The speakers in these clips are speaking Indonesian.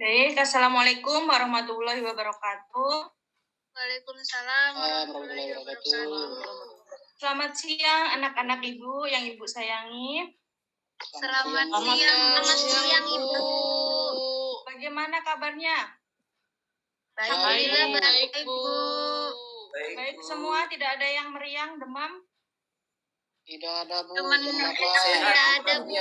Baik, Assalamualaikum warahmatullahi wabarakatuh. Waalaikumsalam warahmatullahi wabarakatuh. Selamat siang anak-anak Ibu yang Ibu sayangi. Selamat siang Ibu. Bagaimana kabarnya? Alhamdulillah baik Bu. Baik semua, tidak ada yang meriang, demam? Tidak ada Bu. Teman tidak ada Bu.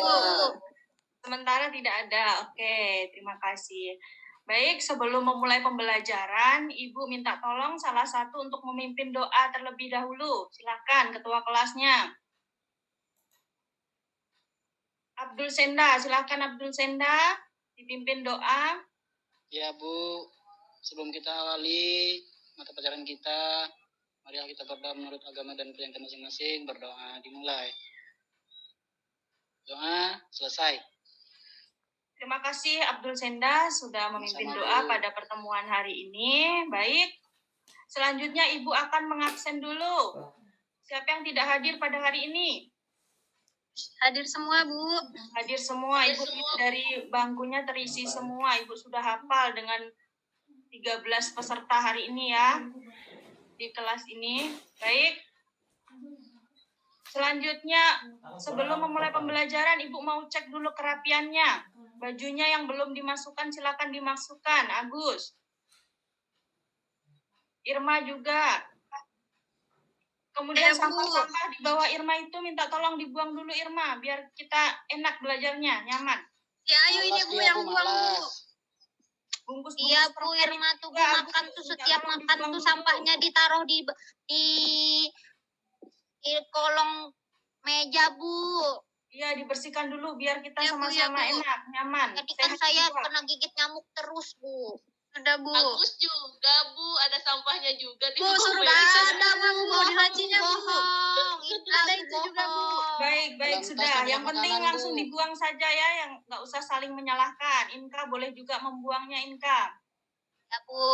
Sementara tidak ada. Oke, terima kasih. Baik, sebelum memulai pembelajaran, Ibu minta tolong salah satu untuk memimpin doa terlebih dahulu. Silakan ketua kelasnya. Abdul Senda, silakan Abdul Senda dipimpin doa. Ya Bu, sebelum kita awali mata pelajaran kita, mari kita berdoa menurut agama dan keyakinan masing-masing. Berdoa dimulai. Doa selesai. Terima kasih Abdul Senda sudah memimpin doa pada pertemuan hari ini. Baik, selanjutnya Ibu akan mengabsen dulu. Siapa yang tidak hadir pada hari ini? Hadir semua Bu. Hadir semua. Ibu dari bangkunya terisi semua. Ibu sudah hafal dengan 13 peserta hari ini ya di kelas ini. Baik. Selanjutnya, sebelum memulai pembelajaran, Ibu mau cek dulu kerapiannya. Bajunya yang belum dimasukkan, silakan dimasukkan. Agus. Irma juga. Kemudian sampah-sampah di bawah Irma itu minta tolong dibuang dulu Irma, biar kita enak belajarnya, nyaman. Ya ayo ini Bu yang buang Bu. Bungkus Iya Bu, Irma tuh makan tuh setiap makan tuh sampahnya ditaruh di kolong meja Bu. Iya, dibersihkan dulu biar kita Ya, sama-sama Bu. enak, nyaman. Tadi kan saya kena gigit nyamuk terus Bu. Sudah Bu. Bagus juga Bu, ada sampahnya juga di Bu, suruh ada Bu, di lacinya Bu. Ada itu juga Bu. Baik, sudah. Yang penting langsung dibuang saja ya, yang nggak usah saling menyalahkan. Inka boleh juga membuangnya Inka. Ya Bu.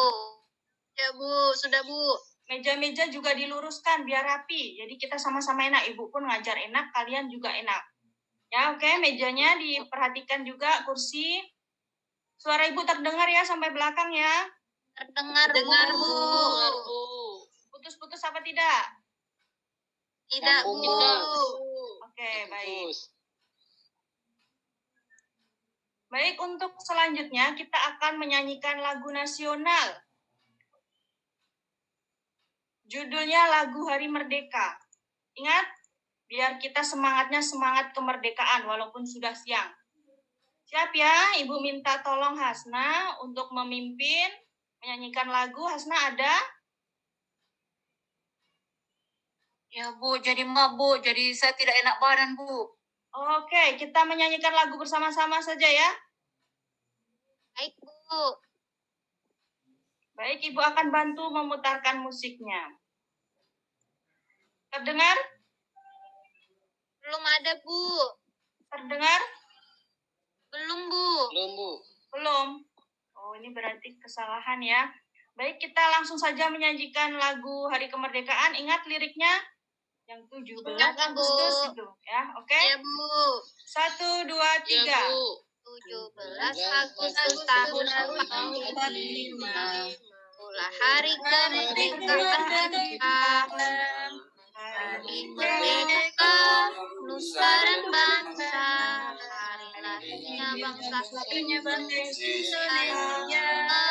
Ya Bu, sudah Bu. Meja-meja juga diluruskan biar rapi. Jadi kita sama-sama enak. Ibu pun ngajar enak, kalian juga enak. Ya, oke. Mejanya diperhatikan juga, kursi. Suara Ibu terdengar ya sampai belakang ya. Terdengar Bu. Putus-putus apa tidak? Tidak Bu. Oke, baik. Baik, untuk selanjutnya kita akan menyanyikan lagu nasional. Judulnya lagu Hari Merdeka. Ingat, biar kita semangatnya semangat kemerdekaan walaupun sudah siang. Siap ya, Ibu minta tolong Hasna untuk memimpin menyanyikan lagu. Hasna ada? Ya Bu, jadi mabuk, jadi saya tidak enak badan Bu. Oke, kita menyanyikan lagu bersama-sama saja ya. Baik Bu. Baik, Ibu akan bantu memutarkan musiknya. Terdengar? Belum ada Bu. Terdengar? Belum Bu. Belum Bu. Belum. Oh, ini berarti kesalahan ya. Baik, kita langsung saja menyanyikan lagu Hari Kemerdekaan. Ingat liriknya? Yang 17 Agustus itu ya, oke? Ya Bu. 1, 2, 3. Ya Bu. 17 Agustus tahun 45. Itulah hari kemerdekaan kita. Hari merdeka, nusa dan bangsa. Hari lahirnya bangsa Indonesia. Hari merdeka,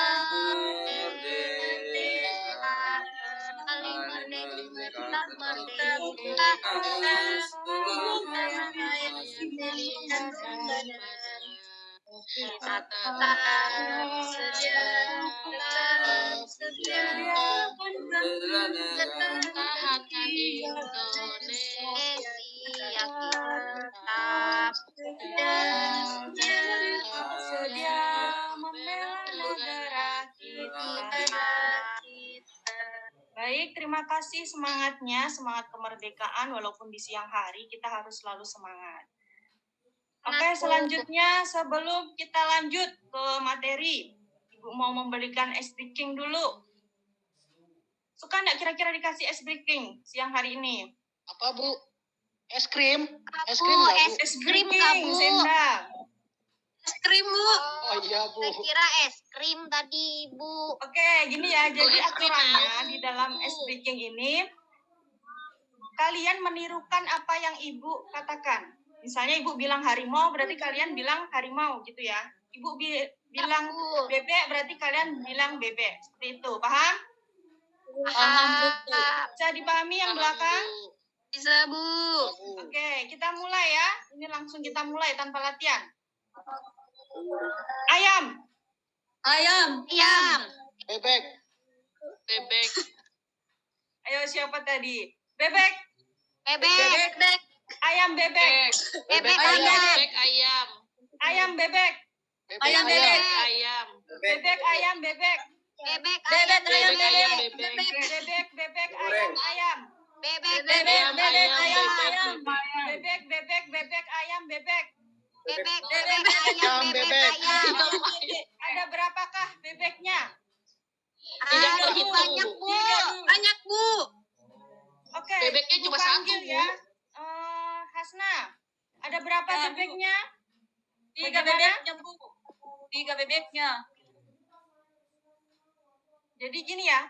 Sedia membela negara kita. Baik, terima kasih semangatnya, semangat kemerdekaan walaupun di siang hari kita harus selalu semangat. Oke, selanjutnya sebelum kita lanjut ke materi, Ibu mau memberikan es breaking dulu. Suka nggak kira-kira dikasih es breaking siang hari ini? Apa Bu? Es krim? Es Bu, krim nggak Bu? es krim nggak Bu? Senda. Es krim, Bu. Oh iya, Bu. Saya kira es krim tadi, Bu. Oke, gini ya. Jadi es krim aturannya tahu. di dalam ice breaking ini, kalian menirukan apa yang ibu katakan. Misalnya ibu bilang harimau, berarti kalian bilang harimau gitu ya. Ibu bilang Bu. bebek, berarti kalian bilang bebek. Seperti itu, paham? Paham, Bu. Bisa dipahami yang belakang? Bisa, Bu. Bu. Oke, kita mulai ya. Ini langsung kita mulai tanpa latihan. Ayam, Ayam. Ayam. Bebek. Bebek. ayo siapa tadi? Bebek, Bebek. Bebek. ayam bebek, Bebek ayam. ayam. ayam. ayam bebek, Ayam bebek. Ayam. bebek ayam bebek, Bebek Bebek, ayam. ayam, Bebek. bebek ayam ayam, Bebek. Bebek, bebek, ayam, ayam. bebek ayam bebek. Bebek. Bebek. Ayam. Bebek ayam. Ada berapakah bebeknya? Ah, banyak, Bu. Banyak, Bu. Oke. Bebeknya Ibu cuma panggil satu, Bu. ya. Hasna, ada berapa Ya, Bu. bebeknya? 3 Bagaimana? bebeknya, Bu. 3 bebeknya. Jadi gini ya,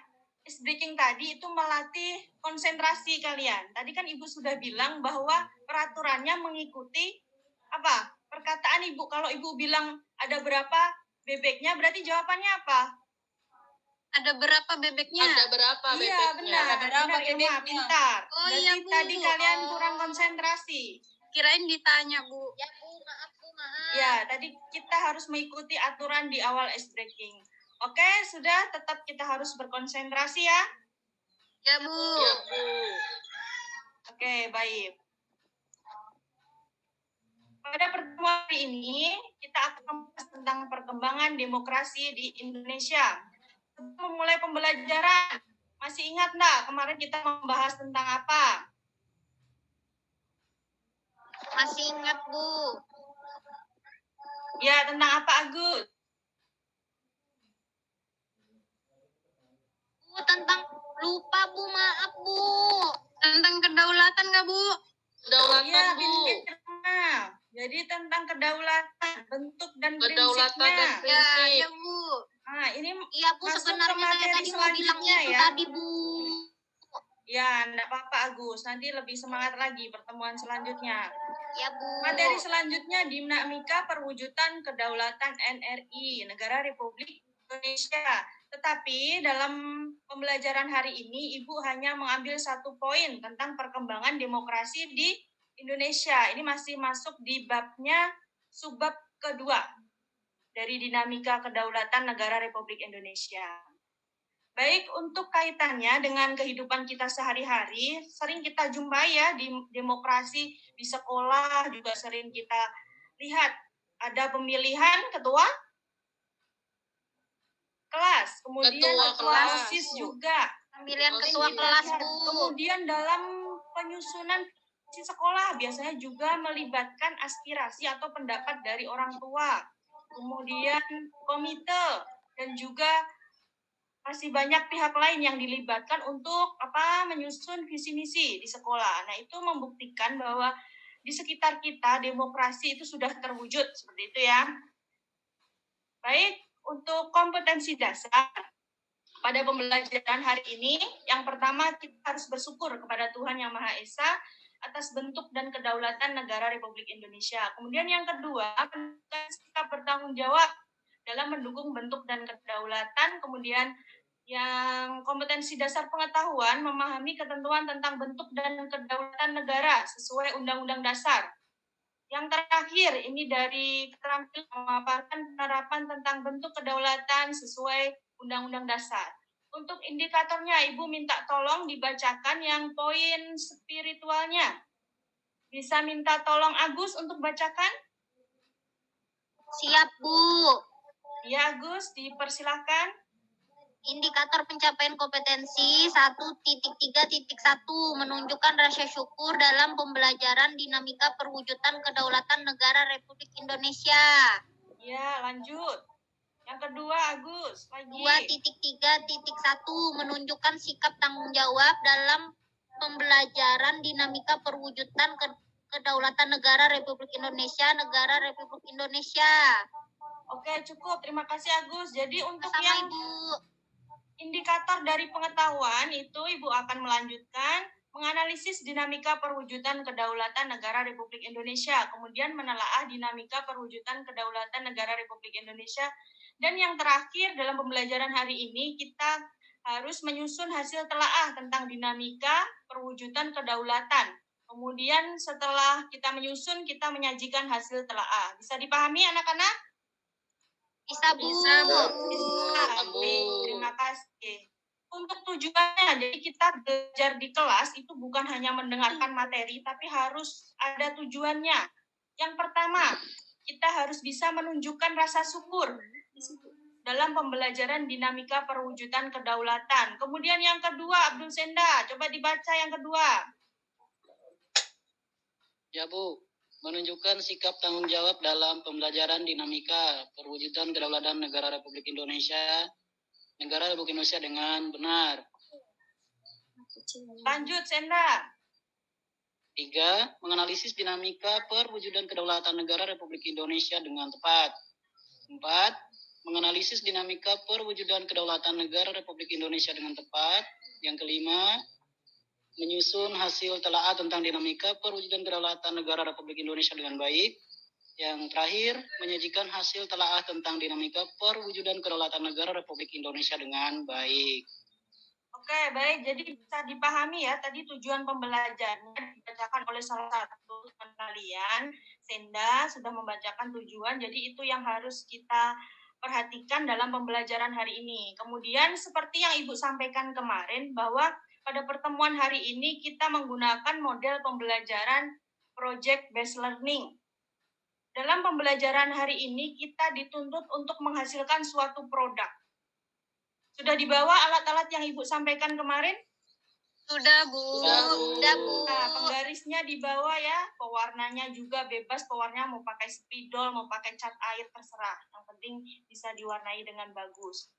ice breaking tadi itu melatih konsentrasi kalian. Tadi kan Ibu sudah bilang bahwa peraturannya mengikuti apa? Perkataan Ibu. Kalau Ibu bilang ada berapa bebeknya, berarti jawabannya apa? Ada berapa bebeknya? berapa Iya, benar. Ada berapa Benar, Irma, bebeknya? pintar. Oh, Berarti iya, Bu. tadi kalian Oh. kurang konsentrasi. Kirain ditanya, Bu. Ya, Bu. Maaf, Bu. Maaf. Ya, tadi kita harus mengikuti aturan di awal ice breaking. Oke, sudah, tetap kita harus berkonsentrasi ya. Ya, Bu. Bu. Oke, baik. Pada pertemuan hari ini, kita akan membahas tentang perkembangan demokrasi di Indonesia. Sebelum memulai pembelajaran, masih ingat nggak kemarin kita membahas tentang apa? Masih ingat, Bu. Ya, tentang apa, Agus? Bu, tentang lupa, Bu. Maaf, Bu. Tentang kedaulatan nggak, Bu? Iya, pintar. Jadi tentang kedaulatan, bentuk dan prinsipnya. Ya, Bu. Nah, ini Iya, Bu. masuk ke Sebenarnya saya materi tadi mau bilang selanjutnya itu ya. tadi, Bu. Ya, enggak apa-apa, Agus. Nanti lebih semangat lagi pertemuan selanjutnya. Ya, Bu. Materi selanjutnya dinamika perwujudan kedaulatan NRI, Negara Republik Indonesia. Tetapi dalam pembelajaran hari ini, Ibu hanya mengambil 1 poin tentang perkembangan demokrasi di Indonesia. Ini masih masuk di babnya, subbab kedua dari dinamika kedaulatan Negara Republik Indonesia. Baik, untuk kaitannya dengan kehidupan kita sehari-hari, sering kita jumpai ya di demokrasi di sekolah, juga sering kita lihat ada pemilihan ketua kelas, kemudian Ketua ketua kelas. OSIS juga. Pemilihan Oh, ketua Kita kelas, lihat. Bu. Kemudian dalam penyusunan visi sekolah biasanya juga melibatkan aspirasi atau pendapat dari orang tua. Kemudian komite dan juga masih banyak pihak lain yang dilibatkan untuk menyusun visi misi di sekolah. Nah, itu membuktikan bahwa di sekitar kita demokrasi itu sudah terwujud seperti itu ya. Baik, untuk kompetensi dasar pada pembelajaran hari ini, yang pertama kita harus bersyukur kepada Tuhan Yang Maha Esa atas bentuk dan kedaulatan negara Republik Indonesia. Kemudian yang kedua, sikap bertanggung jawab dalam mendukung bentuk dan kedaulatan. Kemudian yang kompetensi dasar pengetahuan memahami ketentuan tentang bentuk dan kedaulatan negara sesuai Undang-Undang Dasar. Yang terakhir, ini dari keterampilan memaparkan penerapan tentang bentuk kedaulatan sesuai Undang-Undang Dasar. Untuk indikatornya, Ibu minta tolong dibacakan yang poin spiritualnya. Bisa minta tolong Agus untuk bacakan? Siap, Bu. Ya, Agus, dipersilakan. Indikator pencapaian kompetensi 1.3.1 menunjukkan rasa syukur dalam pembelajaran dinamika perwujudan kedaulatan negara Republik Indonesia. Ya, lanjut. Yang kedua, Agus, lagi. 2.3.1 menunjukkan sikap tanggung jawab dalam pembelajaran dinamika perwujudan Kedaulatan Negara Republik Indonesia, Negara Republik Indonesia. Oke, cukup. Terima kasih Agus. Jadi untuk Sama yang Ibu. indikator dari pengetahuan itu Ibu akan melanjutkan menganalisis dinamika perwujudan kedaulatan negara Republik Indonesia, kemudian menelaah dinamika perwujudan kedaulatan negara Republik Indonesia, dan yang terakhir dalam pembelajaran hari ini kita harus menyusun hasil telaah tentang dinamika perwujudan kedaulatan. Kemudian setelah kita menyusun, kita menyajikan hasil telaah. Bisa dipahami anak-anak? Bisa, Bu. Bisa, Bu. Bisa. Baik, terima kasih. Untuk tujuannya, jadi kita belajar di kelas itu bukan hanya mendengarkan materi, tapi harus ada tujuannya. Yang pertama, kita harus bisa menunjukkan rasa syukur dalam pembelajaran dinamika perwujudan kedaulatan. Kemudian yang kedua, Abdul Senda, coba dibaca yang kedua. Ya Bu, menunjukkan sikap tanggung jawab dalam pembelajaran dinamika perwujudan kedaulatan negara Republik Indonesia dengan benar. Lanjut, Senda. 3. Menganalisis dinamika perwujudan kedaulatan negara Republik Indonesia dengan tepat. 4. Menganalisis dinamika perwujudan kedaulatan negara Republik Indonesia dengan tepat. Yang kelima, menyusun hasil telaah tentang dinamika perwujudan kedaulatan negara Republik Indonesia dengan baik. Yang terakhir, menyajikan hasil telaah tentang dinamika perwujudan kedaulatan negara Republik Indonesia dengan baik. Oke, baik. Jadi bisa dipahami ya, tadi tujuan pembelajarannya dibacakan oleh salah satu teman kalian, Senda, sudah membacakan tujuan, jadi itu yang harus kita perhatikan dalam pembelajaran hari ini. Kemudian seperti yang Ibu sampaikan kemarin, bahwa pada pertemuan hari ini kita menggunakan model pembelajaran project based learning. Dalam pembelajaran hari ini kita dituntut untuk menghasilkan suatu produk. Sudah dibawa alat-alat yang Ibu sampaikan kemarin? Sudah, Bu. Sudah, Bu. Nah, penggarisnya di bawah ya, pewarnanya juga bebas, pewarnanya mau pakai spidol, mau pakai cat air, terserah. Yang penting bisa diwarnai dengan bagus.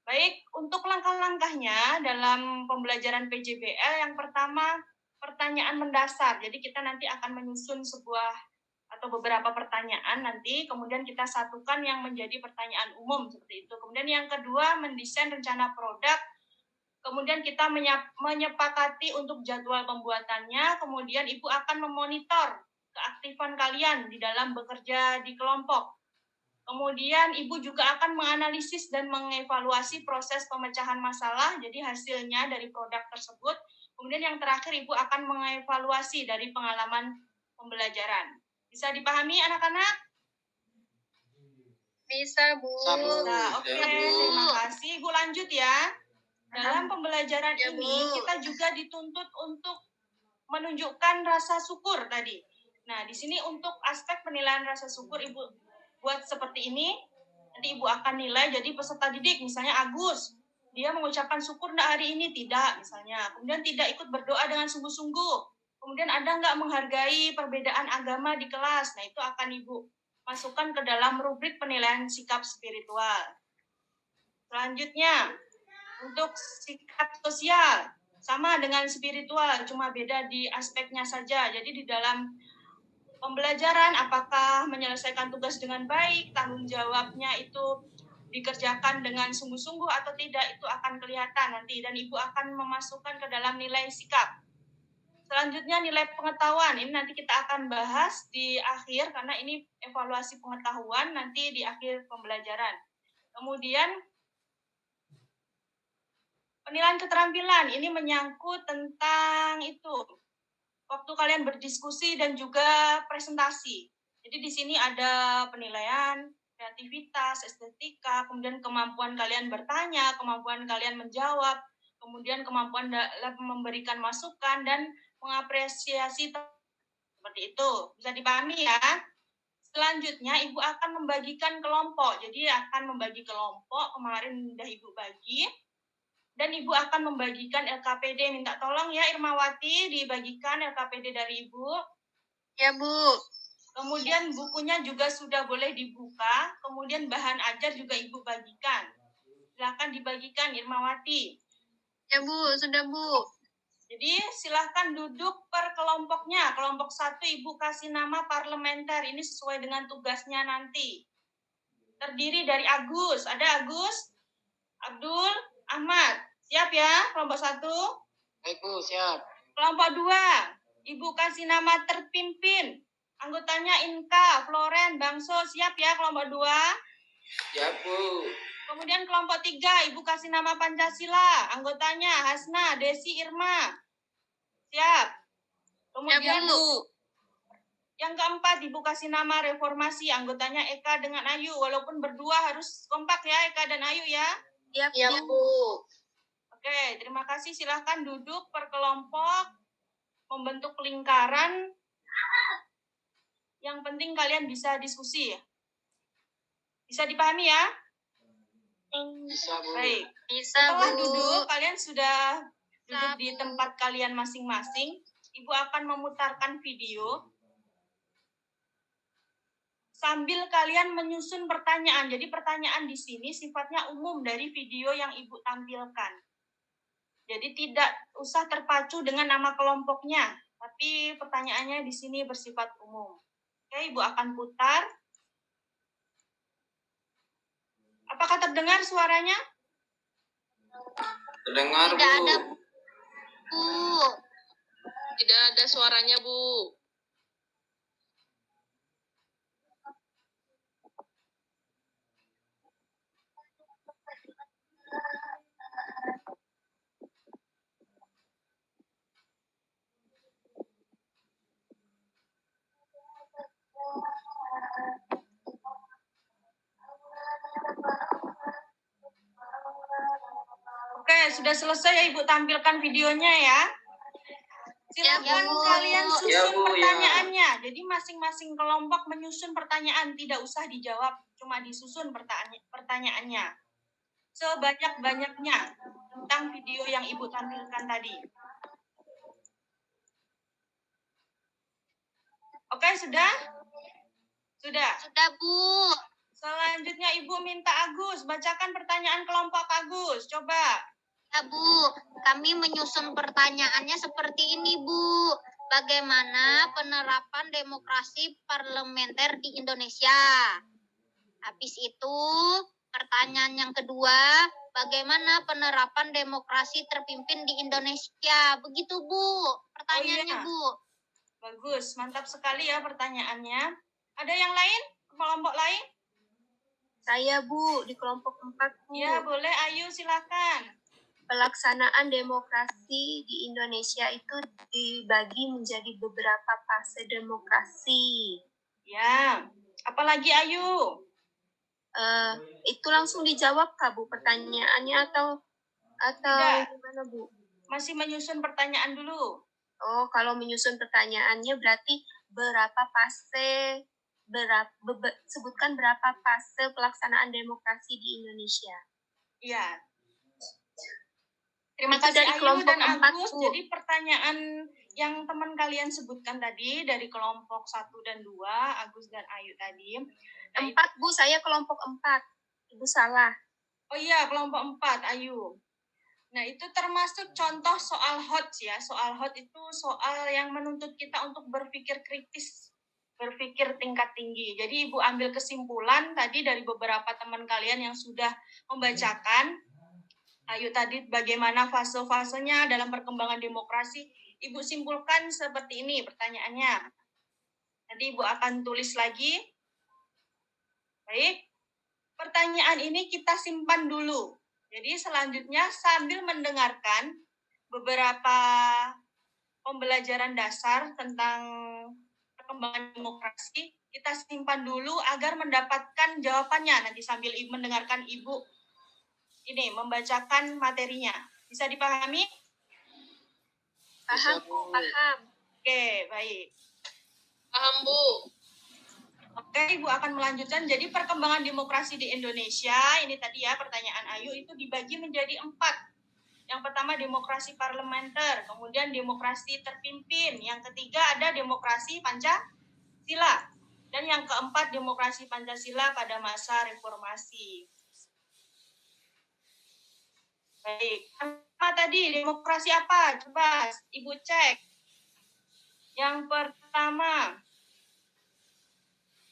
Baik, untuk langkah-langkahnya dalam pembelajaran PJBL, yang pertama, pertanyaan mendasar. Jadi kita nanti akan menyusun sebuah atau beberapa pertanyaan nanti, kemudian kita satukan yang menjadi pertanyaan umum seperti itu. Kemudian yang kedua, mendesain rencana produk. Kemudian kita menyepakati untuk jadwal pembuatannya, kemudian Ibu akan memonitor keaktifan kalian di dalam bekerja di kelompok. Kemudian Ibu juga akan menganalisis dan mengevaluasi proses pemecahan masalah, jadi hasilnya dari produk tersebut. Kemudian yang terakhir Ibu akan mengevaluasi dari pengalaman pembelajaran. Bisa dipahami anak-anak? Bisa, Bu. Bisa, oke. Terima kasih. Ibu lanjut ya. Dalam pembelajaran Ya, Bu. ini kita juga dituntut untuk menunjukkan rasa syukur tadi. Nah, di sini untuk aspek penilaian rasa syukur Ibu buat seperti ini. Nanti Ibu akan nilai, jadi peserta didik misalnya Agus, dia mengucapkan syukur enggak hari ini? Tidak misalnya. Kemudian tidak ikut berdoa dengan sungguh-sungguh. Kemudian ada enggak menghargai perbedaan agama di kelas? Nah, itu akan Ibu masukkan ke dalam rubrik penilaian sikap spiritual. Selanjutnya, untuk sikap sosial, sama dengan spiritual, cuma beda di aspeknya saja. Jadi di dalam pembelajaran, apakah menyelesaikan tugas dengan baik, tanggung jawabnya itu dikerjakan dengan sungguh-sungguh atau tidak, itu akan kelihatan nanti. Dan Ibu akan memasukkan ke dalam nilai sikap. Selanjutnya nilai pengetahuan, ini nanti kita akan bahas di akhir, karena ini evaluasi pengetahuan nanti di akhir pembelajaran. Kemudian penilaian keterampilan, ini menyangkut tentang itu, waktu kalian berdiskusi dan juga presentasi. Jadi di sini ada penilaian, kreativitas, estetika, kemudian kemampuan kalian bertanya, kemampuan kalian menjawab, kemudian kemampuan dalam memberikan masukan dan mengapresiasi seperti itu. Bisa dipahami ya? Selanjutnya Ibu akan membagikan kelompok. Jadi akan membagi kelompok, kemarin sudah Ibu bagi. Dan Ibu akan membagikan LKPD. Minta tolong ya Irmawati dibagikan LKPD dari Ibu. Ya, Bu. Kemudian bukunya juga sudah boleh dibuka. Kemudian bahan ajar juga Ibu bagikan. Silakan dibagikan Irmawati. Ya, Bu. Sudah, Bu. Jadi silahkan duduk per kelompoknya. Kelompok 1 Ibu kasih nama parlementer. Ini sesuai dengan tugasnya nanti. Terdiri dari Agus. Ada Agus, Abdul, Ahmad. Siap ya kelompok 1? Baik Bu, siap. Kelompok 2, Ibu kasih nama terpimpin. Anggotanya Inka, Floren, Bangso. Siap ya kelompok 2? Siap Bu. Kemudian kelompok 3, Ibu kasih nama Pancasila. Anggotanya Hasna, Desi, Irma. Siap. Kemudian yang keempat, Ibu kasih nama Reformasi. Anggotanya Eka dengan Ayu. Walaupun berdua harus kompak ya, Eka dan Ayu ya. Ya, Bu. Oke, terima kasih. Silahkan duduk per kelompok, membentuk lingkaran. Yang penting kalian bisa diskusi. Bisa dipahami ya? Bisa Bu. Baik. Bisa, Setelah Bu. duduk, kalian sudah duduk Bisa, di Bu. tempat kalian masing-masing. Ibu akan memutarkan video sambil kalian menyusun pertanyaan. Jadi pertanyaan di sini sifatnya umum dari video yang Ibu tampilkan. Jadi tidak usah terpacu dengan nama kelompoknya, tapi pertanyaannya di sini bersifat umum. Oke, Ibu akan putar. Apakah terdengar suaranya? Terdengar Tidak ada, Bu. Bu. Tidak ada suaranya, Bu. Oke, sudah selesai ya Ibu tampilkan videonya ya. Silakan Ya, Bu. kalian susun Ya, Bu, ya. pertanyaannya. Jadi masing-masing kelompok menyusun pertanyaan, tidak usah dijawab, cuma disusun pertanyaannya. Sebanyak-banyaknya tentang video yang Ibu tampilkan tadi. Oke, sudah? Sudah. Sudah, Bu. Selanjutnya Ibu minta Agus, bacakan pertanyaan kelompok Agus. Coba. Ya, Bu. Kami menyusun pertanyaannya seperti ini, Bu. Bagaimana penerapan demokrasi parlementer di Indonesia? Habis itu, pertanyaan yang kedua, bagaimana penerapan demokrasi terpimpin di Indonesia? Begitu, Bu. Pertanyaannya, Oh, iya. Bu. Bagus, mantap sekali ya pertanyaannya. Ada yang lain? Kelompok lain? Saya, Bu, di kelompok 4, Bu. Ya, boleh. Ayu, silakan. Pelaksanaan demokrasi di Indonesia itu dibagi menjadi beberapa fase demokrasi. Ya, apalagi Ayu? Itu langsung dijawab, Kak, Bu, pertanyaannya atau Tidak. gimana, Bu? Masih menyusun pertanyaan dulu. Oh, kalau menyusun pertanyaannya berarti berapa fase, sebutkan berapa fase pelaksanaan demokrasi di Indonesia. Iya. Terima Itu kasih dari Ayu kelompok dan 4, Agus. Bu. Jadi pertanyaan yang teman kalian sebutkan tadi dari kelompok 1 dan 2, Agus dan Ayu tadi. Nah, 4, Bu, saya kelompok 4. Ibu salah. oh iya, kelompok 4, Ayu. Nah, itu termasuk contoh soal HOT ya. Soal HOT itu soal yang menuntut kita untuk berpikir kritis, berpikir tingkat tinggi. Jadi Ibu ambil kesimpulan tadi dari beberapa teman kalian yang sudah membacakan. Ayu tadi bagaimana fase-fasenya dalam perkembangan demokrasi. Ibu simpulkan seperti ini pertanyaannya. Nanti Ibu akan tulis lagi. Baik. Pertanyaan ini kita simpan dulu. Jadi selanjutnya sambil mendengarkan beberapa pembelajaran dasar tentang perkembangan demokrasi, kita simpan dulu agar mendapatkan jawabannya. Nanti sambil mendengarkan Ibu ini membacakan materinya. Bisa dipahami? Paham, Bu, paham. Oke, baik. Paham, Bu. Oke, Ibu akan melanjutkan. Jadi perkembangan demokrasi di Indonesia, ini tadi ya pertanyaan Ayu, itu dibagi menjadi 4. Yang pertama demokrasi parlementer, kemudian demokrasi terpimpin, yang ketiga ada demokrasi Pancasila, dan yang keempat demokrasi Pancasila pada masa reformasi. Baik. Apa tadi demokrasi apa? Coba Ibu cek. Yang pertama,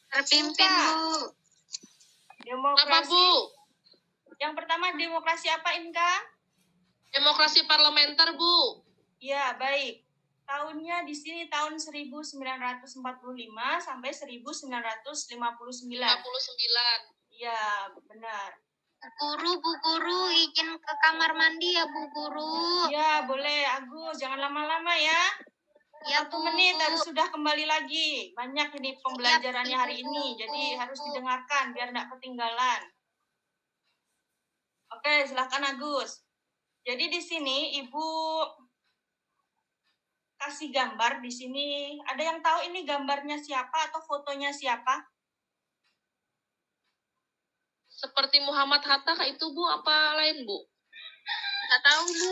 Terpimpin, Inka. Bu. Apa Demokrasi. Bu? Yang pertama demokrasi apa, Inka? Demokrasi parlementer Bu. Ya, baik. Tahunnya di sini tahun 1945 sampai 1959. 59. Iya, benar. Bu Guru, izin ke kamar mandi ya, Bu Guru. Iya, boleh Agus, jangan lama-lama ya. Ya, 1 Bu. menit harus sudah kembali lagi. Banyak ini pembelajarannya hari ini, jadi harus didengarkan biar tidak ketinggalan. Oke, silakan Agus. Jadi di sini Ibu kasih gambar di sini. Ada yang tahu ini gambarnya siapa atau fotonya siapa? Seperti Muhammad Hatta kah itu Bu? Apa lain Bu? Nggak tahu, Bu.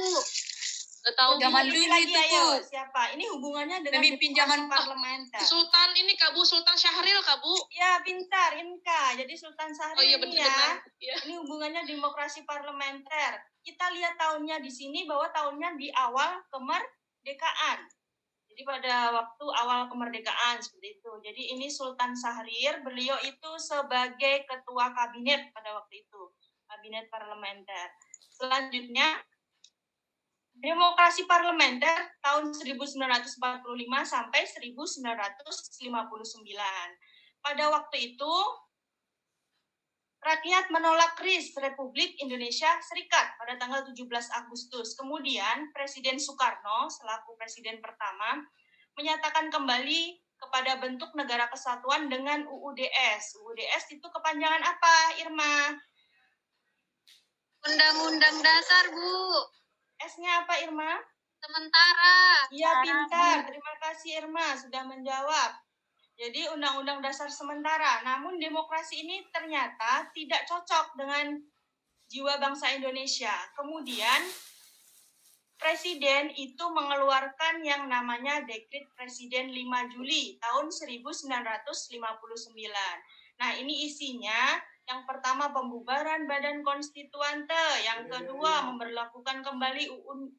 Nggak tahu Bu. Zaman Ini dulu lagi, itu, ayo, Bu. siapa? Ini hubungannya dengan Pemimpin demokrasi zaman- parlementer. Sultan ini kah Bu? Sultan Syahril kah Bu? Ya, pintar, Inka. Jadi Sultan Syahrir Oh iya ini benar-benar. ya. Iya. Ini hubungannya demokrasi parlementer. Kita lihat tahunnya di sini bahwa tahunnya di awal kemerdekaan. Jadi pada waktu awal kemerdekaan seperti itu. Jadi ini Sultan Syahrir, beliau itu sebagai ketua kabinet pada waktu itu. Kabinet parlementer. Selanjutnya, demokrasi parlementer tahun 1945 sampai 1959. Pada waktu itu, rakyat menolak KRIS Republik Indonesia Serikat pada tanggal 17 Agustus. Kemudian Presiden Soekarno selaku presiden pertama menyatakan kembali kepada bentuk negara kesatuan dengan UUDS. UUDS itu kepanjangan apa, Irma? Undang-Undang Dasar, Bu. S-nya apa, Irma? Sementara. Iya, pintar. Terima kasih, Irma, sudah menjawab. Jadi Undang-Undang Dasar sementara. Namun demokrasi ini ternyata tidak cocok dengan jiwa bangsa Indonesia. Kemudian Presiden itu mengeluarkan yang namanya Dekret Presiden 5 Juli tahun 1959. Nah, ini isinya yang pertama pembubaran Badan Konstituante, yang kedua memberlakukan kembali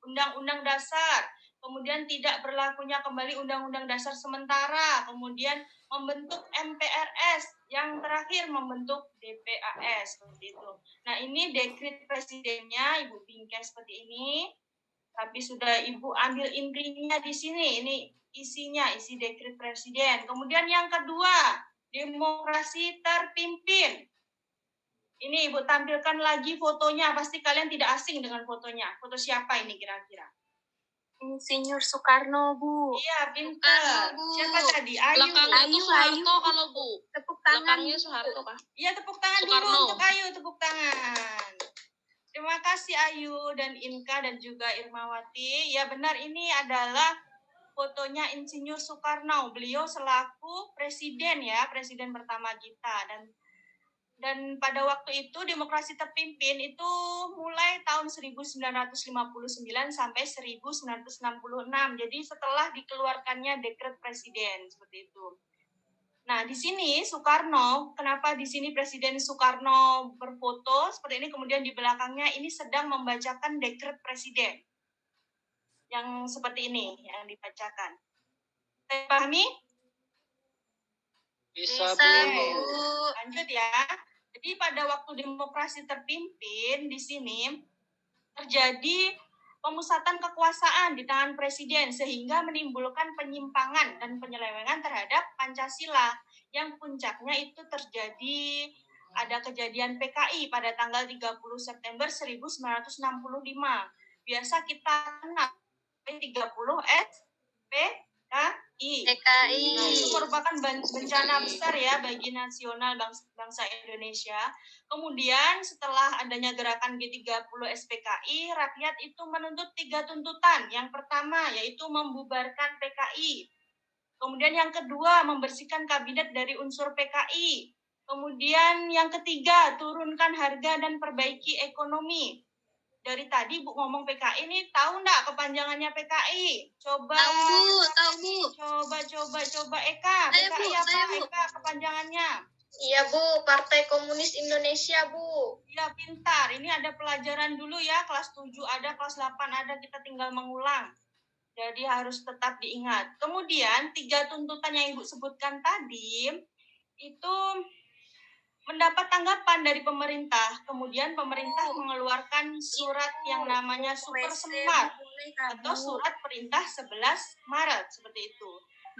Undang-Undang Dasar, kemudian tidak berlakunya kembali Undang-Undang Dasar sementara, kemudian membentuk MPRS, yang terakhir membentuk DPAS seperti itu. Nah, ini dekret presidennya, Ibu Bingkai seperti ini. Tapi sudah Ibu ambil intinya di sini. Ini isinya, isi dekret presiden. Kemudian yang kedua, demokrasi terpimpin. Ini Ibu tampilkan lagi fotonya. Pasti kalian tidak asing dengan fotonya. Foto siapa ini kira-kira? Insinyur Soekarno, Bu. Iya, pintar. Soekarno, Bu. Siapa tadi? Ayu. Belakangnya itu Soeharto kalau Bu. Tepuk tangan. Belakangnya Soeharto kah? Iya, tepuk tangan Soekarno. dulu untuk Ayu. Tepuk tangan. Terima kasih Ayu dan Inka dan juga Irmawati. Ya benar, ini adalah fotonya Insinyur Soekarno. Beliau selaku presiden ya, presiden pertama kita. Dan pada waktu itu demokrasi terpimpin itu mulai tahun 1959 sampai 1966. Jadi setelah dikeluarkannya dekret presiden seperti itu. Nah, di sini Soekarno, kenapa di sini Presiden Soekarno berfoto seperti ini, kemudian di belakangnya ini sedang membacakan dekret presiden. Yang seperti ini, yang dibacakan. Saya pahami? Bisa, Bisa, Bu. Bu. Lanjut ya. Jadi pada waktu demokrasi terpimpin di sini terjadi pemusatan kekuasaan di tangan presiden sehingga menimbulkan penyimpangan dan penyelewengan terhadap Pancasila yang puncaknya itu terjadi ada kejadian PKI pada tanggal 30 September 1965. Biasa kita kenal P30 SPKI. DKI. Nah, itu merupakan bencana besar ya bagi nasional bangsa Indonesia. Kemudian setelah adanya gerakan G30 SPKI, rakyat itu menuntut 3 tuntutan. Yang pertama yaitu membubarkan PKI. Kemudian yang kedua membersihkan kabinet dari unsur PKI. Kemudian yang ketiga turunkan harga dan perbaiki ekonomi. Dari tadi Bu ngomong PKI ini, tahu nggak kepanjangannya PKI? Coba. Tahu, Bu. Tahu, Bu. Coba Eka. Saya, PKI Bu, apa saya, Bu. Eka kepanjangannya? Iya Bu, Partai Komunis Indonesia Bu. Ya, pintar. Ini ada pelajaran dulu ya, kelas 7 ada, kelas 8 ada, kita tinggal mengulang. Jadi harus tetap diingat. Kemudian 3 tuntutan yang Ibu sebutkan tadi itu mendapat tanggapan dari pemerintah. Kemudian pemerintah mengeluarkan surat yang namanya Super Semar atau surat perintah 11 Maret seperti itu.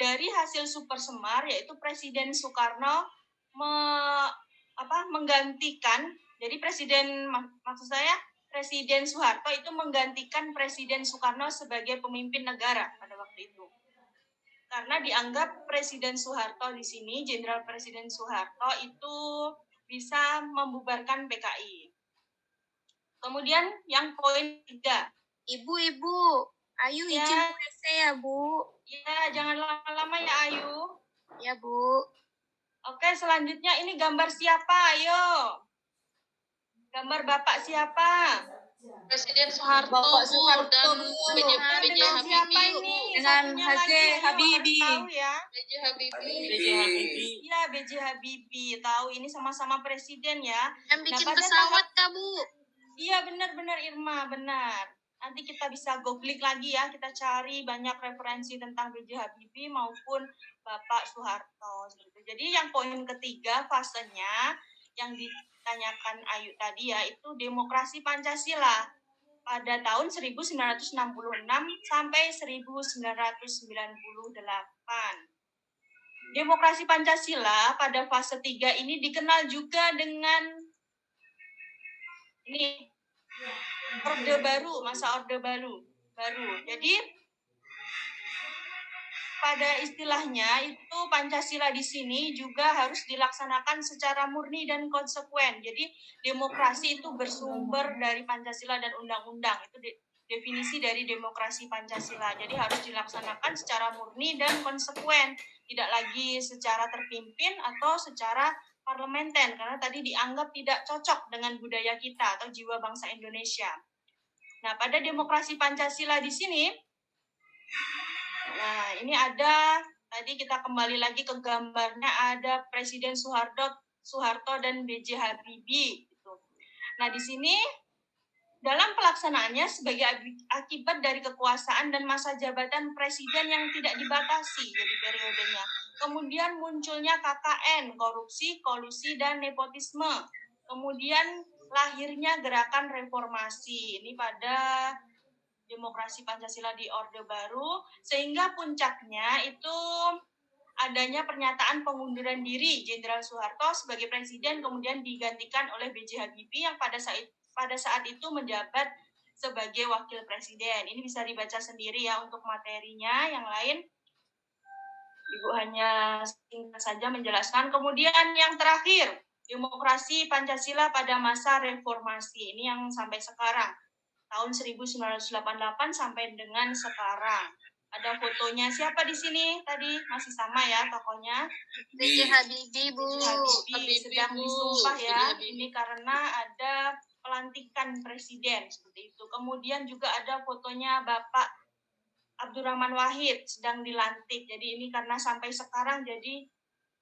Dari hasil Super Semar yaitu Presiden Soekarno menggantikan, jadi maksud saya Presiden Soeharto itu menggantikan Presiden Soekarno sebagai pemimpin negara pada waktu itu. Karena dianggap Presiden Soeharto di sini, Jenderal Presiden Soeharto itu bisa membubarkan PKI. Kemudian yang poin 3. Ibu, Ayu Ya. izin WC ya Bu. Ya, jangan lama-lama ya Ayu. Ya Bu. Oke, selanjutnya ini gambar siapa? Ayo. Gambar Bapak siapa? Presiden Soeharto, Bapak Bu, Soeharto, dan Bu. B.J. Dengan siapa Habibie, Bu. ini? Dengan Satunya H.J. lagi, ayo, Habibie. harus tahu ya. B.J. Habibie. Iya, B.J. Habibie. Tahu ini sama-sama presiden ya. Yang bikin pada pesawat Kak Bu. Iya, benar-benar Irma, benar. Nanti kita bisa googling lagi ya, kita cari banyak referensi tentang B.J. Habibie maupun Bapak Soeharto. Jadi yang poin ketiga fasenya yang ditanyakan Ayu tadi ya, itu demokrasi Pancasila pada tahun 1966 sampai 1998. Demokrasi Pancasila pada fase 3 ini dikenal juga dengan ini Orde Baru, masa Orde Baru. Jadi pada istilahnya itu Pancasila di sini juga harus dilaksanakan secara murni dan konsekuen. Jadi demokrasi itu bersumber dari Pancasila dan undang-undang. Itu definisi dari demokrasi Pancasila. Jadi harus dilaksanakan secara murni dan konsekuen, tidak lagi secara terpimpin atau secara parlementer, karena tadi dianggap tidak cocok dengan budaya kita atau jiwa bangsa Indonesia. Nah, pada demokrasi Pancasila di sini, nah ini ada, tadi kita kembali lagi ke gambarnya, ada Presiden Soeharto dan B.J. Habibie. Gitu. Nah, di sini dalam pelaksanaannya sebagai akibat dari kekuasaan dan masa jabatan presiden yang tidak dibatasi, jadi periodenya. Kemudian munculnya KKN, korupsi, kolusi, dan nepotisme. Kemudian lahirnya gerakan reformasi. Ini pada demokrasi Pancasila di Orde Baru, sehingga puncaknya itu adanya pernyataan pengunduran diri Jenderal Soeharto sebagai presiden, kemudian digantikan oleh B.J. Habibie yang pada saat itu menjabat sebagai wakil presiden. Ini bisa dibaca sendiri ya untuk materinya. Yang lain Ibu hanya singkat saja menjelaskan. Kemudian yang terakhir, demokrasi Pancasila pada masa reformasi. Ini yang sampai sekarang, tahun 1988 sampai dengan sekarang. Ada fotonya. Siapa di sini tadi? Masih sama ya tokohnya? B.J. Habibie Bu. Habibie sedang disumpah ya. Ini karena ada pelantikan presiden seperti itu. Kemudian juga ada fotonya Bapak Abdurrahman Wahid sedang dilantik. Jadi ini karena sampai sekarang jadi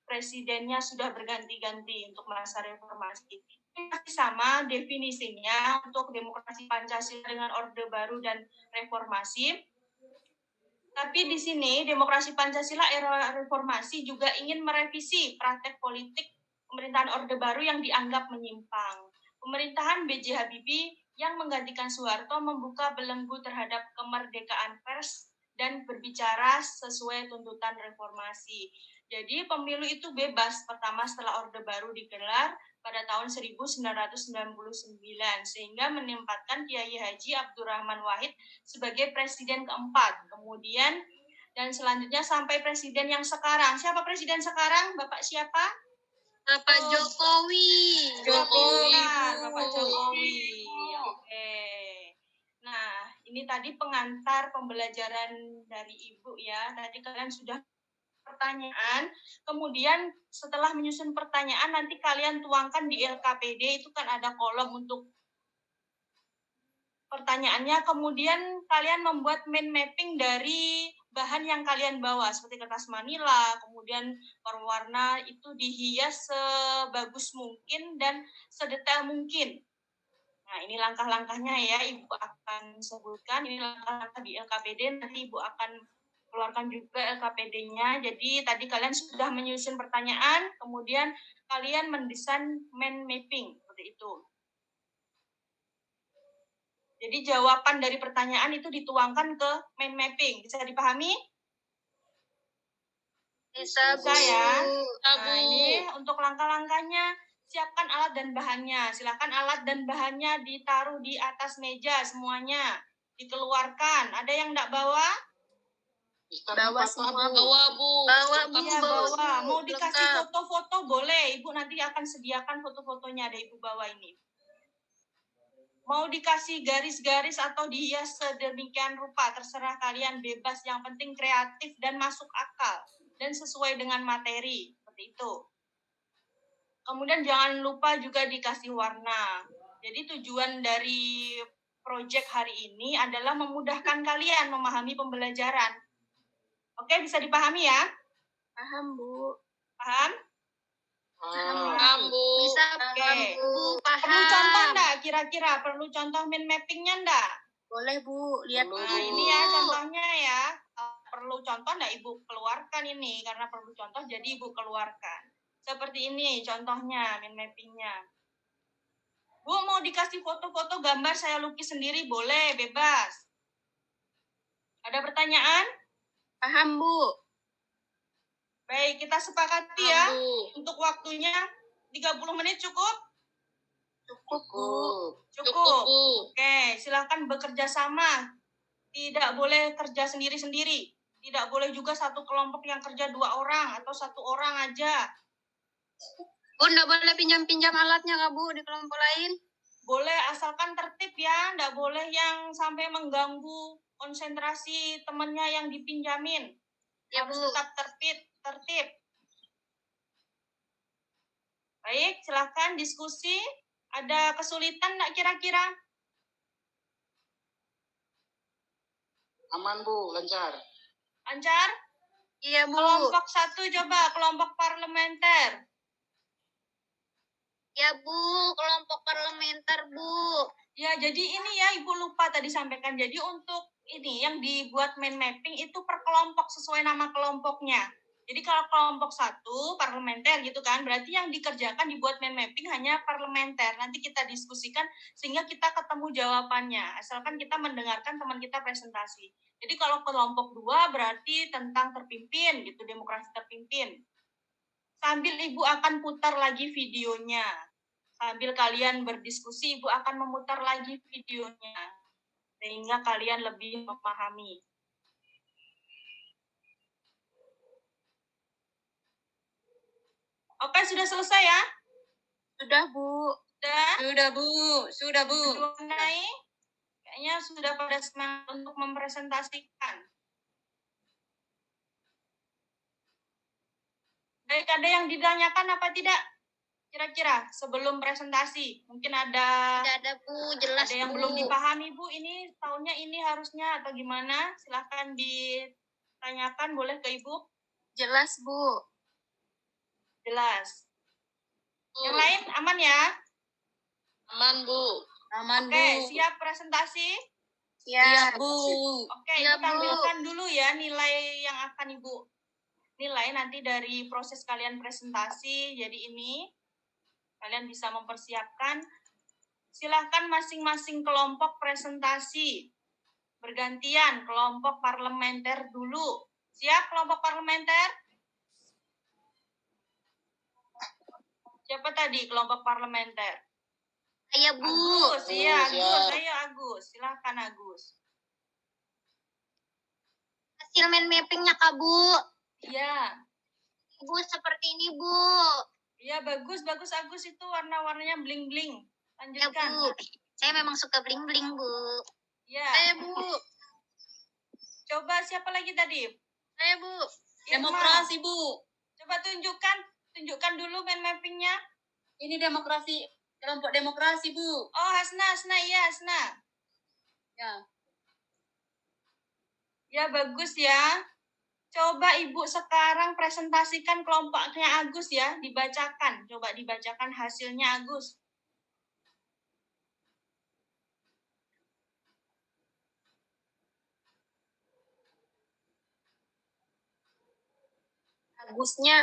presidennya sudah berganti-ganti untuk masa reformasi. Ini masih sama definisinya untuk demokrasi Pancasila dengan Orde Baru dan reformasi. Tapi di sini demokrasi Pancasila era reformasi juga ingin merevisi praktek politik pemerintahan Orde Baru yang dianggap menyimpang. Pemerintahan B.J. Habibie yang menggantikan Soeharto membuka belenggu terhadap kemerdekaan pers dan berbicara sesuai tuntutan reformasi. Jadi pemilu itu bebas pertama setelah Orde Baru digelar pada tahun 1999, sehingga menempatkan Kiai Haji Abdurrahman Wahid sebagai presiden keempat. Kemudian dan selanjutnya sampai presiden yang sekarang. Siapa presiden sekarang? Bapak siapa? Bapak Jokowi. Bapak Jokowi. Oke. Nah, ini tadi pengantar pembelajaran dari Ibu ya. Tadi kalian sudah pertanyaan, kemudian setelah menyusun pertanyaan nanti kalian tuangkan di LKPD, itu kan ada kolom untuk pertanyaannya, kemudian kalian membuat mind mapping dari bahan yang kalian bawa seperti kertas manila, kemudian berwarna itu dihias sebagus mungkin dan sedetail mungkin. Nah, ini langkah-langkahnya ya, Ibu akan sebutkan. Ini langkah-langkah di LKPD, nanti Ibu akan keluarkan juga LKPD-nya. Jadi tadi kalian sudah menyusun pertanyaan, kemudian kalian mendesain mind mapping, seperti itu. Jadi jawaban dari pertanyaan itu dituangkan ke mind mapping. Bisa dipahami? Bisa, Bu. ya. Bisa, Bu. Nah, ini untuk langkah-langkahnya. Siapkan alat dan bahannya. Silakan alat dan bahannya ditaruh di atas meja semuanya. Dikeluarkan. Ada yang enggak bawa? Bawa semua, Bu. Bawa, Bu. Bawa, Bu. Iya, bawa. Mau Bu. dikasih Lengkap. foto-foto boleh. Ibu nanti akan sediakan foto-fotonya. Ada Ibu bawa ini. Mau dikasih garis-garis atau dihias sedemikian rupa, terserah kalian, bebas. Yang penting kreatif dan masuk akal. Dan sesuai dengan materi. Seperti itu. Kemudian jangan lupa juga dikasih warna. Jadi tujuan dari proyek hari ini adalah memudahkan kalian memahami pembelajaran. Oke, bisa dipahami ya? Paham, Bu. Paham? Paham, Bu. Bisa, Oke. Bu. Perlu contoh Paham. enggak kira-kira? Perlu contoh mind mapping-nya enggak? Boleh, Bu. Lihat Perlu, Nah, Bu. ini ya contohnya ya. Perlu contoh enggak Ibu keluarkan ini? Karena perlu contoh jadi Ibu keluarkan. Seperti ini contohnya mind mapping-nya. Bu, mau dikasih foto-foto gambar saya lukis sendiri? Boleh, bebas. Ada pertanyaan? Paham, Bu. Baik, kita sepakati Paham, ya. Bu. Untuk waktunya 30 menit cukup? Cukup, Bu. Cukup, Cukup. Bu. Oke, silakan bekerja sama. Tidak boleh kerja sendiri-sendiri. Tidak boleh juga satu kelompok yang kerja 2 orang atau 1 orang aja. Bu, nggak boleh pinjam-pinjam alatnya nggak, Bu, di kelompok lain? Boleh asalkan tertib ya. Tidak boleh yang sampai mengganggu konsentrasi temannya yang dipinjamin. Ya, Harus Bu. tetap tertib. Baik, silakan diskusi. Ada kesulitan nggak kira-kira? Aman, Bu, lancar. Lancar? Iya, Bu. Kelompok 1 coba, kelompok parlementer. Ya, Bu. Kelompok parlementer, Bu. Ya, jadi ini ya Ibu lupa tadi sampaikan. Jadi untuk ini yang dibuat mind mapping itu per kelompok sesuai nama kelompoknya. Jadi kalau kelompok 1 parlementer gitu kan, berarti yang dikerjakan dibuat mind mapping hanya parlementer. Nanti kita diskusikan sehingga kita ketemu jawabannya. Asalkan kita mendengarkan teman kita presentasi. Jadi kalau kelompok 2 berarti tentang terpimpin gitu, demokrasi terpimpin. Sambil Ibu akan putar lagi videonya. Sambil kalian berdiskusi, Ibu akan memutar lagi videonya. Sehingga kalian lebih memahami. Oke, sudah selesai ya? Sudah, Bu. Sudah? Sudah, Bu. Sudah, Bu. Naik? Kayaknya sudah pada semangat untuk mempresentasikan. Baik, ada yang ditanyakan apa tidak? Kira-kira sebelum presentasi. Mungkin ada Tidak ada, Bu. Jelas, yang Bu. belum dipahami, Bu. Ini tahunnya ini harusnya atau gimana? Silahkan ditanyakan, boleh ke Ibu. Jelas, Bu. Jelas. Bu. Yang lain aman ya? Aman, Bu. Aman, Oke, Bu. siap presentasi? Siap. Siap, Bu. Oke, Iya, Ibu Bu. tampilkan dulu ya nilai yang akan Ibu nilai nanti dari proses kalian presentasi. Jadi ini kalian bisa mempersiapkan. Silahkan masing-masing kelompok presentasi. Bergantian kelompok parlementer dulu. Siap kelompok parlementer? Siapa tadi kelompok parlementer? Iya, Bu. Agus, iya Siap. Agus. Ayo Agus, silahkan Agus. Hasil mind mappingnya, Kak, Bu. Iya, Bu, seperti ini, Bu. iya bagus Agus itu warna-warnanya bling-bling. Ya, Lanjutkan. Bu. Saya memang suka bling-bling, Bu. Iya. Saya, Bu. Coba siapa lagi tadi? Saya, Bu. Irma. Demokrasi, Bu. Coba tunjukkan dulu mind mappingnya. Ini demokrasi, kelompok demokrasi, Bu. Oh, Hasna, iya Hasna. Ya. Ya, bagus ya. Coba Ibu sekarang presentasikan kelompoknya Agus ya, dibacakan. Coba dibacakan hasilnya Agus. Agusnya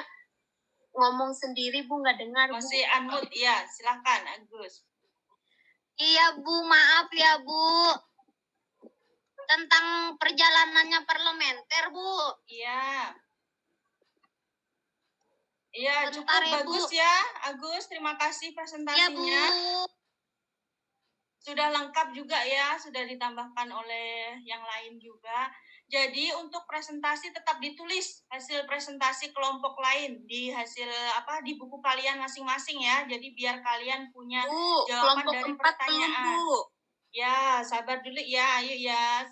ngomong sendiri Bu, nggak dengar Bu. Masih unmute ya, silakan Agus. Iya Bu, maaf ya Bu. Tentang perjalanannya parlementer Bu. Iya. Iya, Bentar cukup ya, Bu. bagus ya, Agus. Terima kasih Iya Bu. presentasinya. Sudah lengkap juga ya, sudah ditambahkan oleh yang lain juga. Jadi untuk presentasi tetap ditulis hasil presentasi kelompok lain di hasil di buku kalian masing-masing ya. Jadi biar kalian punya Bu, jawaban kelompok dari 4 belum pertanyaan. Bu. Ya, sabar dulu ya, ayo ya.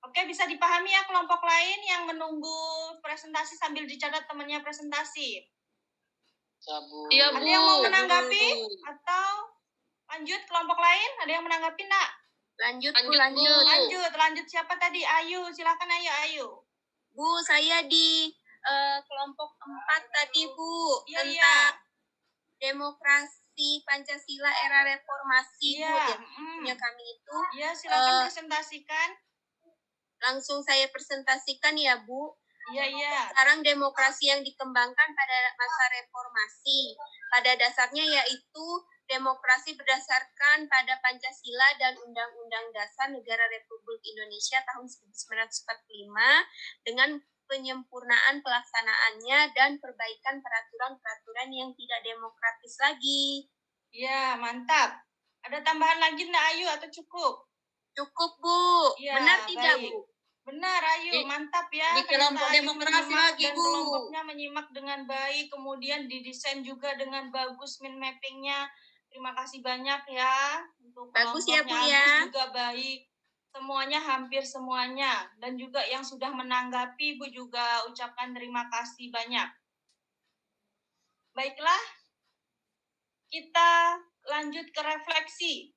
Oke, bisa dipahami ya kelompok lain yang menunggu presentasi sambil dicatat temannya presentasi. Sabu. Iya, Ada Bu. yang mau menanggapi atau lanjut kelompok lain? Ada yang menanggapi enggak? Lanjut Bu, Lanjut, Bu. lanjut. Lanjut siapa tadi? Ayu, silakan Ayu. Bu, saya di kelompok 4 tadi Bu, Iya, tentang demokrasi Pancasila era reformasi Bu. Iya. Jadi punya kami itu Iya, silakan presentasikan. langsung saya presentasikan ya Bu. Iya. Sekarang demokrasi yang dikembangkan pada masa reformasi. Pada dasarnya yaitu demokrasi berdasarkan pada Pancasila dan Undang-Undang Dasar Negara Republik Indonesia tahun 1945 dengan penyempurnaan pelaksanaannya dan perbaikan peraturan-peraturan yang tidak demokratis lagi. Iya, mantap. Ada tambahan lagi enggak Ayu atau cukup? Cukup Bu. Iya, Benar tidak baik. Bu? Benar Ayu, Di- mantap ya. di kelompok Ternyata Ayu demokrasi menyimak lagi, dan Bu. kelompoknya menyimak dengan baik, kemudian didesain juga dengan bagus mind mappingnya. Terima kasih banyak ya untuk Bagus ya, kelompoknya Bu, ya. Agus juga baik. Semuanya hampir semuanya dan juga yang sudah menanggapi Bu juga ucapkan terima kasih banyak. Baiklah, kita lanjut ke refleksi.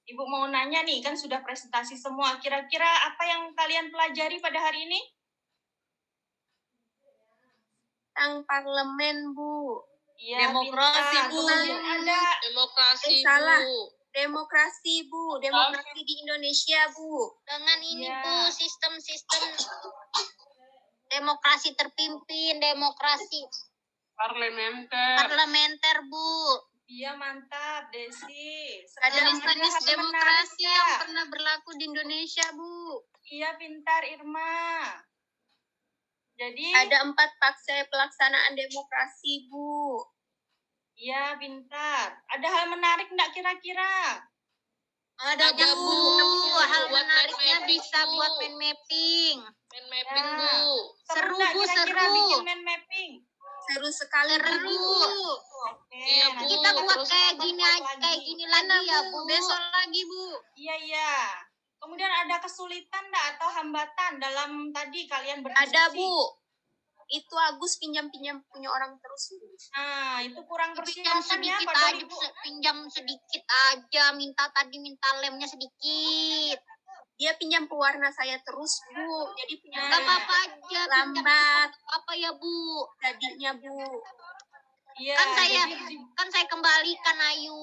Ibu mau nanya nih, kan sudah presentasi semua. Kira-kira apa yang kalian pelajari pada hari ini? Tentang parlemen Bu. Iya, Demokrasi, pintar. Bu. Kemudian ada Demokrasi, salah. Bu. Demokrasi Bu. Demokrasi di Indonesia Bu. Dengan ini Iya. Bu, sistem-sistem demokrasi terpimpin, demokrasi parlementer Bu. iya mantap, Desi. Ada Sekarang jenis hal demokrasi menarik, yang ya. pernah berlaku di Indonesia Bu. Iya, pintar Irma. Jadi, Ada 4 fase pelaksanaan demokrasi Bu. iya pintar. Ada hal menarik enggak kira-kira? Ada Ada, Bu. Bu. Hal Buat menariknya mind mapping, bisa Bu. buat mind mapping. Mind mapping, Ya. Bu. Seru, enggak Bu, kira-kira seru. bikin mind mapping? Seru sekali Seru. Bu. Oke, Iya, Bu. nanti Kita buat terus kayak apa gini buat aja, kayak gini lagi ya Bu. Besok lagi Bu. Iya. Kemudian ada kesulitan enggak atau hambatan dalam tadi kalian berdiskusi? Ada Bu. Itu Agus pinjam-pinjam punya orang terus Bu. Nah, itu kurang Pinjam persiapan ya, sedikit padahal aja, Ibu. pinjam sedikit aja. Minta lemnya sedikit. Dia pinjam pewarna saya terus Bu. Jadi punya Gak apa-apa aja. lambat Apa ya Bu? jadinya Bu. Iya, Kan jadi saya kembalikan Ayu.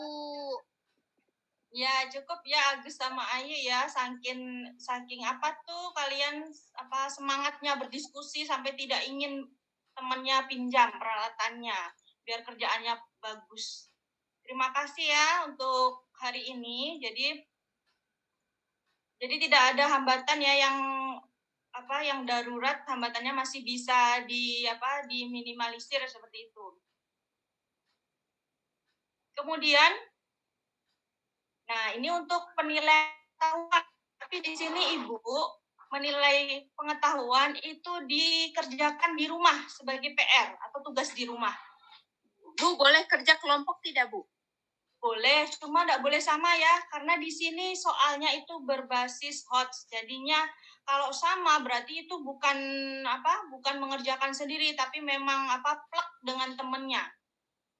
ya cukup ya Agus sama Ayu ya, saking apa tuh kalian semangatnya berdiskusi sampai tidak ingin temannya pinjam peralatannya biar kerjaannya bagus. Terima kasih ya untuk hari ini. Jadi tidak ada hambatan ya yang darurat, hambatannya masih bisa diminimalisir seperti itu. Kemudian nah, ini untuk penilaian pengetahuan. Tapi di sini Ibu menilai pengetahuan itu dikerjakan di rumah sebagai PR atau tugas di rumah. Bu, boleh kerja kelompok tidak Bu? Boleh, cuma tidak boleh sama ya, karena di sini soalnya itu berbasis HOTS. Jadinya kalau sama berarti itu bukan mengerjakan sendiri, tapi memang plek dengan temennya.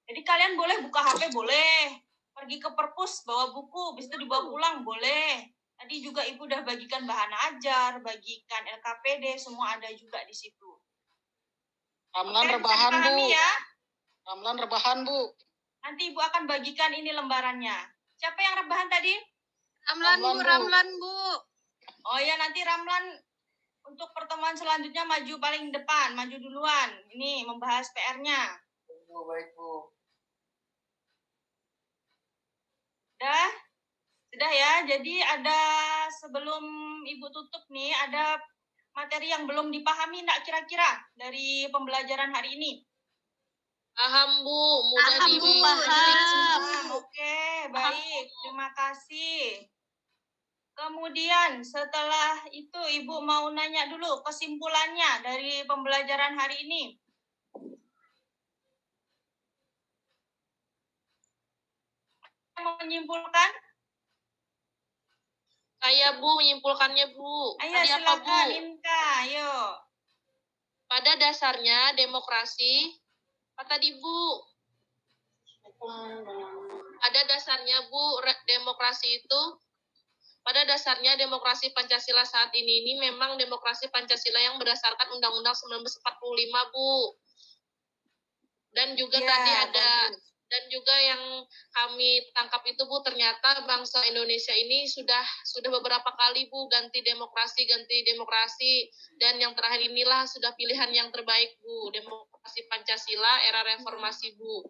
Jadi kalian boleh buka HP, boleh. Pergi ke perpus, bawa buku, habis itu dibawa pulang, boleh. Tadi juga Ibu udah bagikan bahan ajar, bagikan LKPD, semua ada juga di situ. Ramlan Oke, bisa rebahan, Bu. dipahami ya. Ramlan rebahan, Bu. Nanti Ibu akan bagikan ini lembarannya. Siapa yang rebahan tadi? Ramlan, Bu, Ramlan, Bu. Ramlan, Bu. Oh ya, nanti Ramlan untuk pertemuan selanjutnya maju paling depan, maju duluan. Ini membahas PR-nya. Baik, Bu. Sudah ya. Jadi ada sebelum Ibu tutup nih, ada materi yang belum dipahami enggak kira-kira dari pembelajaran hari ini? Paham, Bu. Mudah Paham, Bu, dipaham. Oke, baik. Terima kasih. Kemudian setelah itu Ibu mau nanya dulu kesimpulannya dari pembelajaran hari ini. Mau menyimpulkan? Saya, Bu, menyimpulkannya, Bu. Ayo Tadi apa, Bu? silakan Inka, ayo. Pada dasarnya demokrasi, apa tadi, Bu? Pada dasarnya, Bu, demokrasi itu, pada dasarnya demokrasi Pancasila saat ini memang demokrasi Pancasila yang berdasarkan Undang-Undang 1945, Bu. Dan juga Ya, tadi ada, bagus. dan juga yang kami tangkap itu, Bu, ternyata bangsa Indonesia ini sudah beberapa kali, Bu, ganti demokrasi, dan yang terakhir inilah sudah pilihan yang terbaik, Bu, demokrasi Pancasila era reformasi, Bu.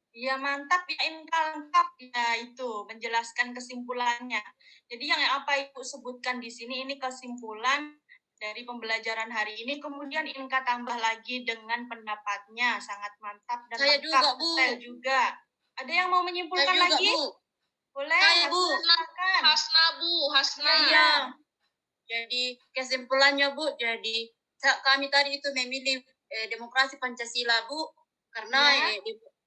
Ya mantap ya Inka, lengkap ya itu menjelaskan kesimpulannya. Jadi yang apa Ibu sebutkan di sini ini kesimpulan dari pembelajaran hari ini, kemudian Inka tambah lagi dengan pendapatnya, sangat mantap dan Saya lengkap, juga, Bu. detail juga. Ada yang mau menyimpulkan Saya juga, lagi? Bu. Boleh, Saya, Bu. silakan. Hasna, Bu, Hasna. Iya. Jadi kesimpulannya, Bu, jadi kami tadi itu memilih demokrasi Pancasila, Bu, karena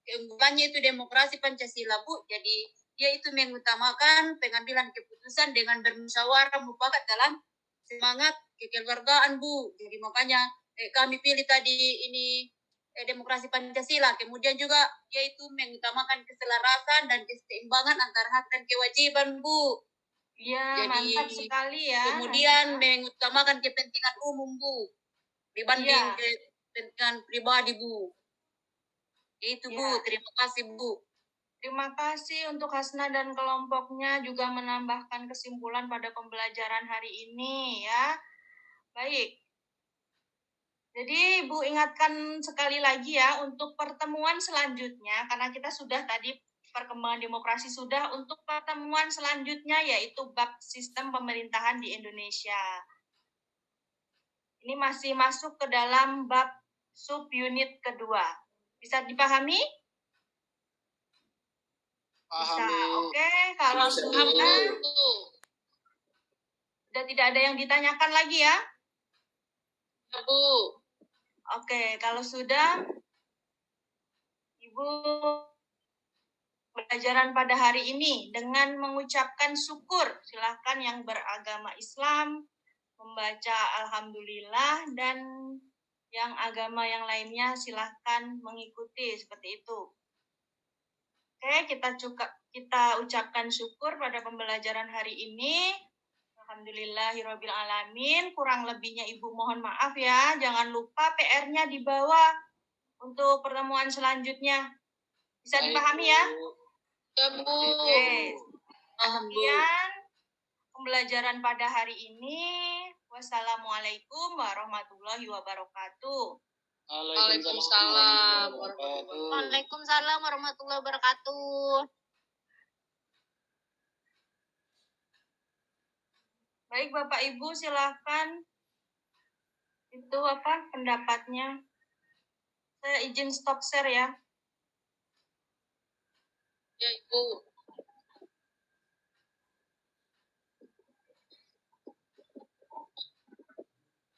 keunggulannya itu demokrasi Pancasila, Bu. Jadi dia itu mengutamakan pengambilan keputusan dengan bermusyawarah mufakat dalam semangat kekeluargaan, Bu. Jadi makanya kami pilih tadi ini demokrasi Pancasila. Kemudian juga yaitu mengutamakan keselarasan dan keseimbangan antara hak dan kewajiban, Bu. Iya, Jadi, mantap sekali ya. Kemudian mengutamakan kepentingan umum, Bu, dibanding kepentingan pribadi, Bu. Itu, Bu. Terima kasih, Bu. Terima kasih untuk Hasna dan kelompoknya juga menambahkan kesimpulan pada pembelajaran hari ini ya. Baik. Jadi Ibu ingatkan sekali lagi ya untuk pertemuan selanjutnya, karena kita sudah tadi perkembangan demokrasi sudah, untuk pertemuan selanjutnya yaitu bab sistem pemerintahan di Indonesia. Ini masih masuk ke dalam bab subunit kedua. Bisa dipahami? Bisa. Oke, kalau sudah tidak ada yang ditanyakan lagi ya? Bu. Oke, kalau sudah, Ibu pelajaran pada hari ini dengan mengucapkan syukur. Silahkan yang beragama Islam membaca Alhamdulillah, dan yang agama yang lainnya silahkan mengikuti seperti itu. Oke, kita ucapkan syukur pada pembelajaran hari ini. Alhamdulillahirabbil alamin. Kurang lebihnya Ibu mohon maaf ya. Jangan lupa PR-nya dibawa untuk pertemuan selanjutnya. Bisa dipahami ya? Ya, Bu. Oke. Kemudian pembelajaran pada hari ini. Wassalamualaikum warahmatullahi wabarakatuh. Waalaikumsalam. Waalaikumsalam warahmatullahi wabarakatuh. Baik Bapak Ibu, silahkan. Itu apa pendapatnya? Saya izin stop share ya. Ya, Ibu.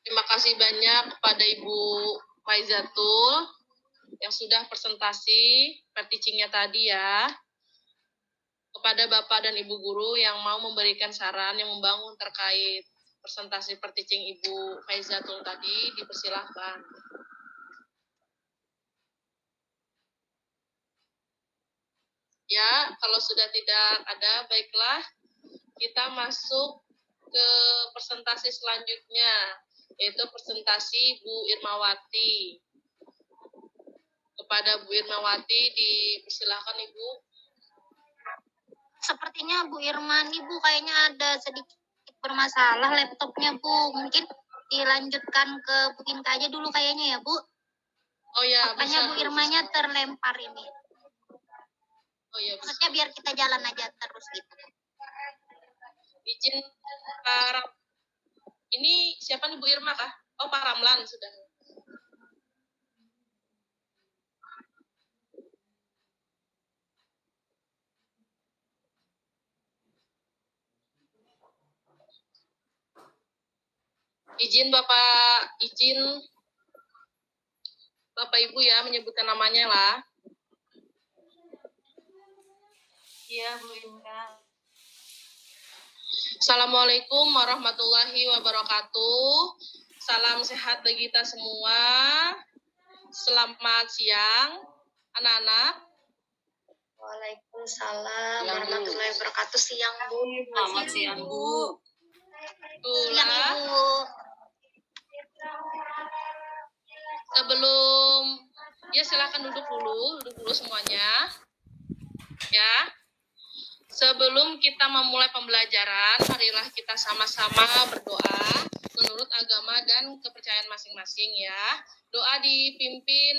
Terima kasih banyak kepada Ibu Faizatul yang sudah presentasi teaching-nya tadi ya. Kepada Bapak dan Ibu guru yang mau memberikan saran yang membangun terkait presentasi teaching Ibu Faizatul tadi, dipersilahkan. Ya, kalau sudah tidak ada, baiklah. kita masuk ke presentasi selanjutnya, yaitu presentasi Bu Irmawati. Kepada Bu Irmawati, dipersilahkan Ibu. Sepertinya Bu Irma nih Bu kayaknya ada sedikit bermasalah laptopnya Bu. Mungkin dilanjutkan ke Bu Inka aja dulu kayaknya ya Bu. Oh ya, Apanya Bu Irmanya bisa. terlempar ini. Oh ya, bisa. Maksudnya biar kita jalan aja terus gitu. Izin Pak ini siapa nih Bu Irma kah? Oh Pak Ramlan sudah. Izin Bapak Ibu ya menyebutkan namanya lah. Iya, Bu Inka. Assalamualaikum warahmatullahi wabarakatuh. Salam sehat bagi kita semua. Selamat siang, anak-anak. Waalaikumsalam Siang, Bu. warahmatullahi wabarakatuh. Siang, Bu. Selamat siang, Bu. Siang Itulah. Ibu. Sebelum ya silakan duduk dulu semuanya. Ya. Sebelum kita memulai pembelajaran, marilah kita sama-sama berdoa menurut agama dan kepercayaan masing-masing ya. Doa dipimpin